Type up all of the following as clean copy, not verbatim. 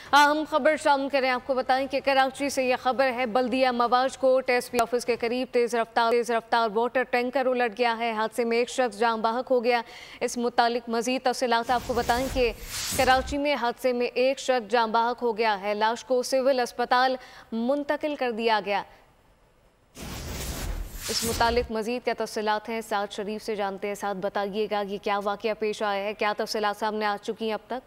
अहम खबर शामिल करें। आपको बताएं कि कराची से यह खबर है, बल्दिया मवाज कोर्ट एसपी ऑफिस के करीब तेज रफ्तार वाटर टैंकर उलट गया है। हादसे में एक शख्स जान बाहक हो गया। इस मुतालिक मजीद तफसीलात आपको बताएं कि कराची में हादसे में एक शख्स जान बाहक हो गया है। लाश को सिविल अस्पताल मुंतकिल कर दिया गया। इस मुतालिक मजीद क्या तफसीलात हैं, साद शरीफ से जानते हैं। साद बताइएगा कि क्या वाकया पेश आया है, क्या तफसीलात सामने आ चुकी हैं अब तक?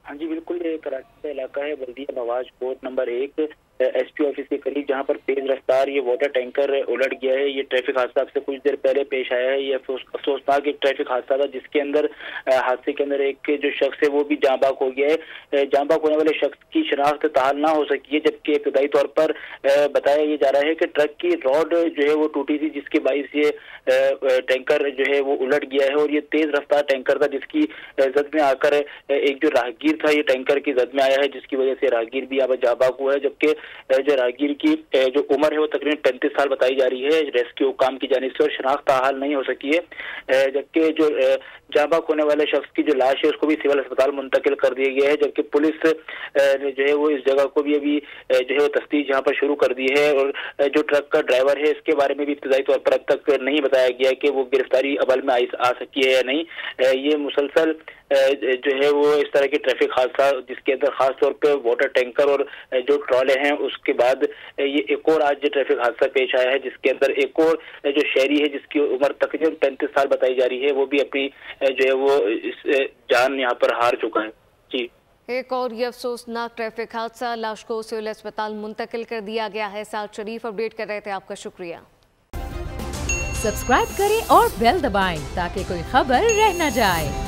हाँ जी बिल्कुल, ये कराची का इलाका है बल्दिया मवाज कोर्ट नंबर 1 एसपी ऑफिस के करीब, जहाँ पर तेज रफ्तार ये वाटर टैंकर उलट गया है। ये ट्रैफिक हादसा अब से कुछ देर पहले पेश आया है। ये अफसोसनाक एक ट्रैफिक हादसा था, जिसके अंदर हादसे के अंदर एक जो शख्स है वो भी जाँ बाक हो गया है। जाँ बाक होने वाले शख्स की शनाख्त ताहाल ना हो सकी है, जबकि इब्तदाई तौर पर बताया ये जा रहा है कि ट्रक की रॉड जो है वो टूटी थी, जिसके बाइस ये टैंकर जो है वो उलट गया है। और ये तेज रफ्तार टैंकर था, जिसकी जद में आकर एक जो राहगीर था ये टैंकर की जद में आया है, जिसकी वजह से राहगीर भी अब जाँ बाक हुआ है। जबकि जो राहगीर की जो उम्र है वो तकरीबन 35 साल बताई जा रही है रेस्क्यू काम की जानिब से, और शनाख्त हाल नहीं हो सकी है। जबकि जो जाँ बाक होने वाले शख्स की जो लाश है उसको भी सिविल अस्पताल मुंतकिल कर दिया गया है। जबकि पुलिस जो है वो इस जगह को भी अभी जो है वो तफ्तीश यहाँ पर शुरू कर दी है। और जो ट्रक का ड्राइवर है इसके बारे में भी इब्तदाई तौर पर अब तक नहीं बताया गया कि वो गिरफ्तारी अमल में आ सकी है या नहीं। ये मुसलसल जो है वो इस तरह के ट्रैफिक हादसा, जिसके अंदर खास तौर पे वाटर टैंकर और जो ट्रॉले हैं, उसके बाद ये एक और आज जो ट्रैफिक हादसा पेश आया है, जिसके अंदर एक और जो शहरी है जिसकी उम्र तकरीबन 35 साल बताई जा रही है, वो भी अपनी जो है वो जान यहाँ पर हार चुका है। जी, एक और ये अफसोसनाक ट्रैफिक हादसा, लाश को सिविल अस्पताल मुंतकिल कर दिया गया है। साद शरीफ अपडेट कर रहे थे, आपका शुक्रिया। सब्सक्राइब करें और बेल दबाएं ताकि कोई खबर रह न जाए।